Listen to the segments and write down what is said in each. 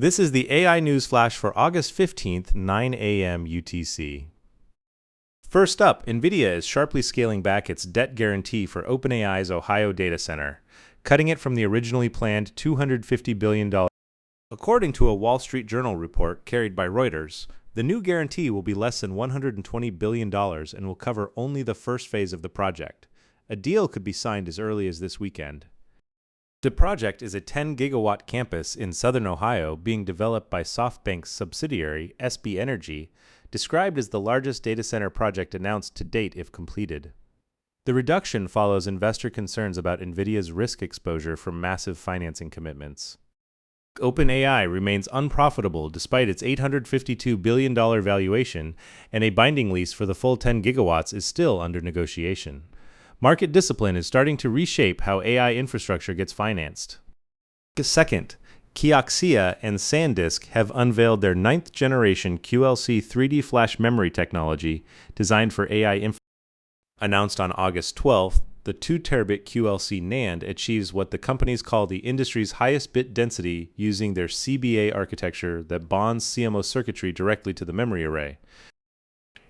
This is the AI News Flash for August 15th, 9 a.m. UTC. First up, Nvidia is sharply scaling back its debt guarantee for OpenAI's Ohio data center, cutting it from the originally planned $250 billion. According to a Wall Street Journal report carried by Reuters, the new guarantee will be less than $120 billion and will cover only the first phase of the project. A deal could be signed as early as this weekend. The project is a 10-gigawatt campus in southern Ohio being developed by SoftBank's subsidiary, SB Energy, described as the largest data center project announced to date if completed. The reduction follows investor concerns about Nvidia's risk exposure from massive financing commitments. OpenAI remains unprofitable despite its $852 billion valuation, and a binding lease for the full 10 gigawatts is still under negotiation. Market discipline is starting to reshape how AI infrastructure gets financed. Second, Kioxia and Sandisk have unveiled their 9th-generation QLC 3D flash memory technology designed for AI infrastructure. Announced on August 12th, the 2-terabit QLC NAND achieves what the companies call the industry's highest bit density using their CBA architecture that bonds CMOS circuitry directly to the memory array.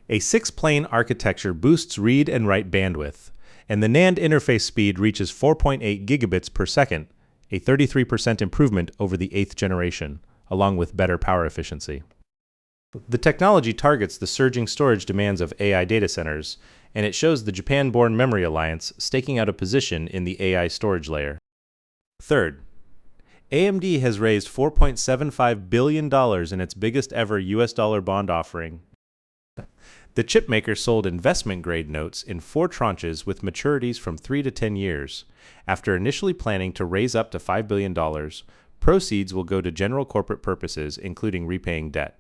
A 6-plane architecture boosts read and write bandwidth, and the NAND interface speed reaches 4.8 gigabits per second, a 33% improvement over the 8th generation, along with better power efficiency. The technology targets the surging storage demands of AI data centers, and it shows the Japan-born Memory Alliance staking out a position in the AI storage layer. Third, AMD has raised $4.75 billion in its biggest ever US dollar bond offering. The chipmaker sold investment-grade notes in 4 tranches with maturities from 3 to 10 years. After initially planning to raise up to $5 billion, proceeds will go to general corporate purposes, including repaying debt.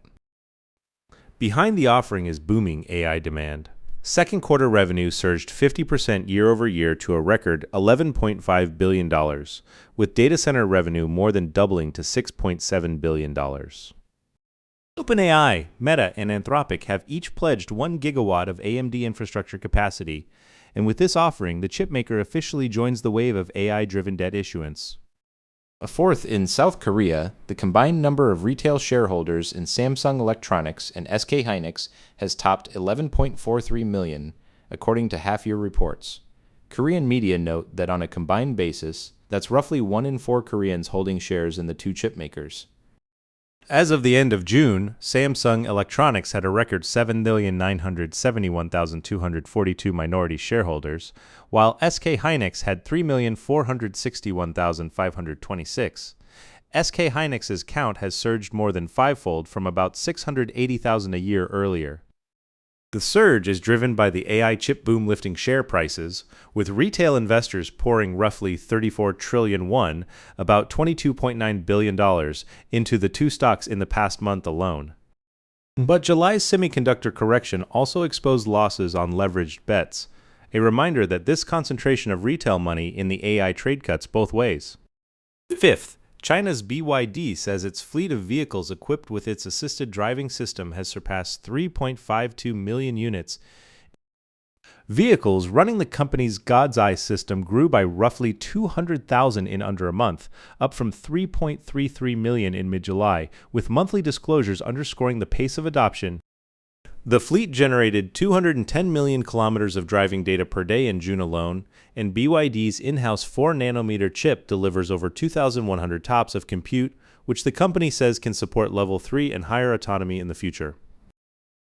Behind the offering is booming AI demand. Second quarter revenue surged 50% year-over-year to a record $11.5 billion, with data center revenue more than doubling to $6.7 billion. OpenAI, Meta, and Anthropic have each pledged 1 gigawatt of AMD infrastructure capacity, and with this offering, the chipmaker officially joins the wave of AI-driven debt issuance. Fourth, in South Korea, the combined number of retail shareholders in Samsung Electronics and SK Hynix has topped 11.43 million, according to half-year reports. Korean media note that on a combined basis, that's roughly 1 in 4 Koreans holding shares in the two chipmakers. As of the end of June, Samsung Electronics had a record 7,971,242 minority shareholders, while SK Hynix had 3,461,526. SK Hynix's count has surged more than fivefold from about 680,000 a year earlier. The surge is driven by the AI chip boom lifting share prices, with retail investors pouring roughly 34 trillion won, about $22.9 billion, into the two stocks in the past month alone. But July's semiconductor correction also exposed losses on leveraged bets, a reminder that this concentration of retail money in the AI trade cuts both ways. Fifth, China's BYD says its fleet of vehicles equipped with its assisted driving system has surpassed 3.52 million units. Vehicles running the company's God's Eye system grew by roughly 200,000 in under a month, up from 3.33 million in mid-July, with monthly disclosures underscoring the pace of adoption. The fleet generated 210 million kilometers of driving data per day in June alone, and BYD's in-house 4-nanometer chip delivers over 2,100 TOPS of compute, which the company says can support Level 3 and higher autonomy in the future.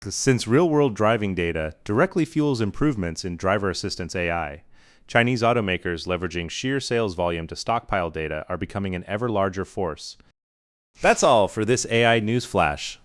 Since real-world driving data directly fuels improvements in driver assistance AI, Chinese automakers leveraging sheer sales volume to stockpile data are becoming an ever larger force. That's all for this AI News Flash.